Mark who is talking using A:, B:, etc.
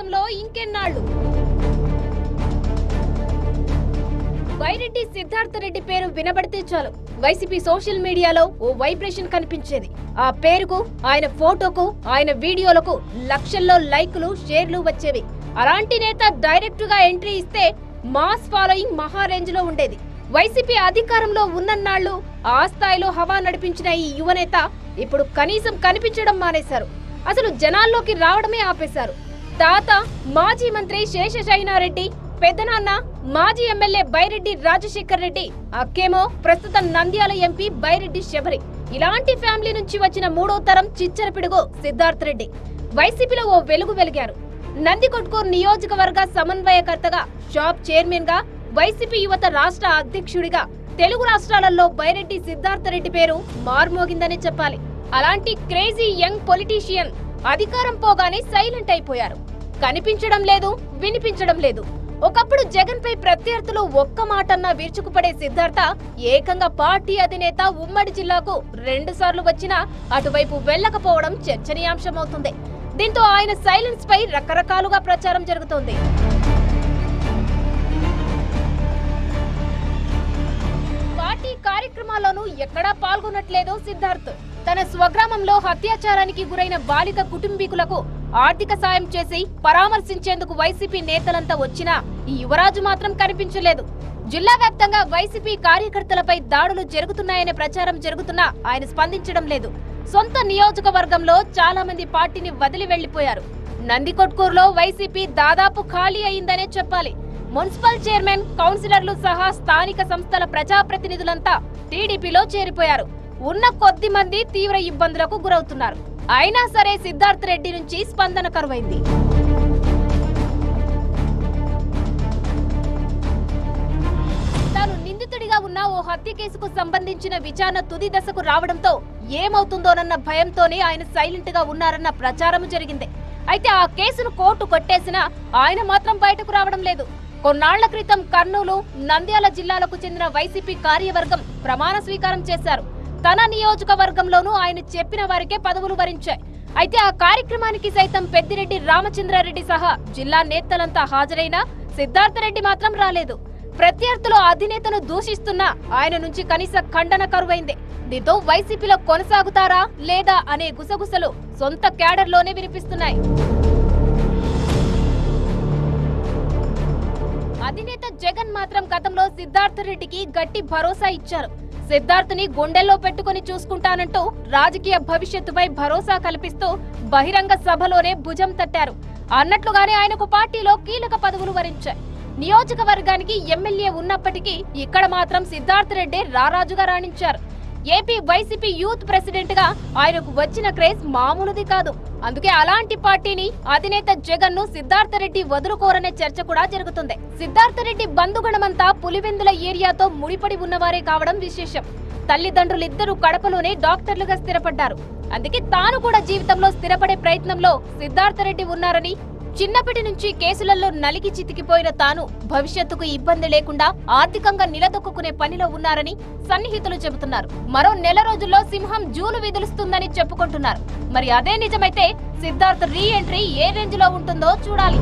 A: వనవాసంలో ఇంకెన్నాళ్ళు? బైరెడ్డి సిద్ధార్థ రెడ్డి పేరు వినబడితే చాలు వైసీపీ సోషల్ మీడియాలో ఓ వైబ్రేషన్ కనిపించేది. ఆ పేరుకు, ఆయన ఫోటోకు, ఆయన వీడియోలకు లక్షల్లో లైకులు, షేర్లు వచ్చేవి. అలాంటి నేత డైరెక్ట్ గా ఎంట్రీ ఇస్తే మాస్ ఫాలోయింగ్ మహా రేంజ్ లో ఉండేది. వైసీపీ అధికారంలో ఉన్నన్నాళ్లు ఆ స్థాయిలో హవా నడిపించిన ఈ యువనేత ఇప్పుడు కనీసం కనిపించడం మానేశారు. అసలు జనాల్లోకి రావడమే ఆపేశారు. తాత మాజీ మంత్రి శేషశయనారెడ్డి, పెద్దనాన్న మాజీ ఎమ్మెల్యే బైరెడ్డి రాజశేఖర్ రెడ్డి, అక్కేమో ప్రస్తుతం నంద్యాల ఎంపీ బైరెడ్డి శబరి. ఇలాంటి ఫ్యామిలీ నుంచి వచ్చిన మూడో తరం చిచ్చర పిడుగు సిద్ధార్థ రెడ్డి వైసీపీలో ఓ వెలుగు వెలిగారు. నందికొట్కూరు నియోజకవర్గ సమన్వయకర్తగా, షాప్ చైర్మన్ గా, వైసీపీ యువత రాష్ట్ర అధ్యక్షుడిగా తెలుగు రాష్ట్రాలలో బైరెడ్డి సిద్ధార్థ రెడ్డి పేరు మార్మోగిందని చెప్పాలి. అలాంటి క్రేజీ యంగ్ పొలిటీషియన్ అధికారం పోగానే సైలెంట్ అయిపోయారు. కనిపించడం లేదు, వినిపించడం లేదు. ఒకప్పుడు జగన్ పై ప్రత్యర్థులు ఒక్క మాటన్నా విరుచుకుపడే సిద్ధార్థ ఏకంగా పార్టీ అధినేత ఉమ్మడి జిల్లాకు 2 సార్లు వచ్చినా అటువైపు వెళ్లకపోవడం చర్చనీయాంశమవుతుంది. దీంతో ఆయన సైలెన్స్ పై రకరకాలుగా ప్రచారం జరుగుతోంది. పార్టీ కార్యక్రమాల్లోనూ ఎక్కడా పాల్గొనట్లేదు సిద్ధార్థ్. తన స్వగ్రామంలో అత్యాచారానికి గురైన బాలిక కుటుంబీకులకు ఆర్థిక సాయం చేసి పరామర్శించేందుకు వైసీపీ నేతలంతా వచ్చినా ఈ యువరాజు మాత్రం కనిపించలేదు. జిల్లా వ్యాప్తంగా వైసీపీ కార్యకర్తలపై దాడులు జరుగుతున్నాయనే ప్రచారం జరుగుతున్నా ఆయన స్పందించడం లేదు. సొంత నియోజకవర్గంలో చాలా మంది పార్టీని వదిలి వెళ్లిపోయారు. నందికొట్కూరులో వైసీపీ దాదాపు ఖాళీ అయిందనే చెప్పాలి. మున్సిపల్ చైర్మన్, కౌన్సిలర్లు సహా స్థానిక సంస్థల ప్రజాప్రతినిధులంతా టీడీపీలో చేరిపోయారు. ఉన్న కొద్ది మంది తీవ్ర ఇబ్బందులకు గురవుతున్నారు. అయినా సరే సిద్ధార్థ రెడ్డి నుంచి స్పందన కరువైంది. తాను నిందితుడిగా ఉన్న ఓ హత్య కేసుకు సంబంధించిన విచారణ తుది దశకు రావడంతో ఏమవుతుందోనన్న భయంతోనే ఆయన సైలెంట్ గా ఉన్నారన్న ప్రచారం జరిగింది. అయితే ఆ కేసును కోర్టు కొట్టేసినా ఆయన మాత్రం బయటకు రావడం లేదు. కొన్నాళ్ల క్రితం కర్నూలు, నంద్యాల జిల్లాలకు చెందిన వైసీపీ కార్యవర్గం ప్రమాణ స్వీకారం చేశారు. తన నియోజకవర్గంలోనూ ఆయన చెప్పిన వారికే పదవులు వరించాయి. అయితే ఆ కార్యక్రమానికి సైతం పెద్దిరెడ్డి రామచంద్రారెడ్డి సహా జిల్లా నేతలంతా హాజరైనా సిద్ధార్థ రెడ్డి మాత్రం రాలేదు. ప్రత్యర్థులు అధినేతను దూషిస్తున్నా ఆయన నుంచి కనీస ఖండన కరువైంది. దీంతో వైసీపీలో కొనసాగుతారా లేదా అనే గుసగుసలు సొంత క్యాడర్లోనే వినిపిస్తున్నాయి. అధినేత జగన్ మాత్రం గతంలో సిద్ధార్థ రెడ్డికి గట్టి భరోసా ఇచ్చారు. సిద్ధార్థ్ని గుండెల్లో పెట్టుకుని చూసుకుంటానంటూ రాజకీయ భవిష్యత్తుపై భరోసా కల్పిస్తూ బహిరంగ సభలోనే భుజం తట్టారు. అన్నట్లుగానే ఆయనకు పార్టీలో కీలక పదవులు వరించాయి. నియోజకవర్గానికి ఎమ్మెల్యే ఉన్నప్పటికీ ఇక్కడ మాత్రం సిద్ధార్థ రెడ్డి రారాజుగా రాణించారు. ఏపీ వైసీపీ యూత్ ప్రెసిడెంట్ గా ఆయనకు వచ్చిన క్రేజ్ మామూలుది కాదు. అందుకే అలాంటి పార్టీని అధినేత జగన్ ను సిద్ధార్థ రెడ్డి వదులుకోరనే చర్చ కూడా జరుగుతుంది. సిద్ధార్థ రెడ్డి బంధుగణమంతా పులివెందుల ఏరియాతో ముడిపడి ఉన్నవారే కావడం విశేషం. తల్లిదండ్రులిద్దరూ కడపలోనే డాక్టర్లుగా స్థిరపడ్డారు. అందుకే తాను కూడా జీవితంలో స్థిరపడే ప్రయత్నంలో సిద్ధార్థ రెడ్డి ఉన్నారని, చిన్నప్పటి నుంచి కేసులలో నలిగి చితికిపోయిన తాను భవిష్యత్తుకు ఇబ్బంది లేకుండా ఆర్థికంగా నిలదొక్కునే పనిలో ఉన్నారని సన్నిహితులు చెబుతున్నారు. మరో నెల రోజుల్లో సింహం జూలు విదులుస్తుందని చెప్పుకుంటున్నారు. మరి అదే నిజమైతే సిద్ధార్థ్ రీ ఎంట్రీ ఏ రేంజ్ లో ఉంటుందో చూడాలి.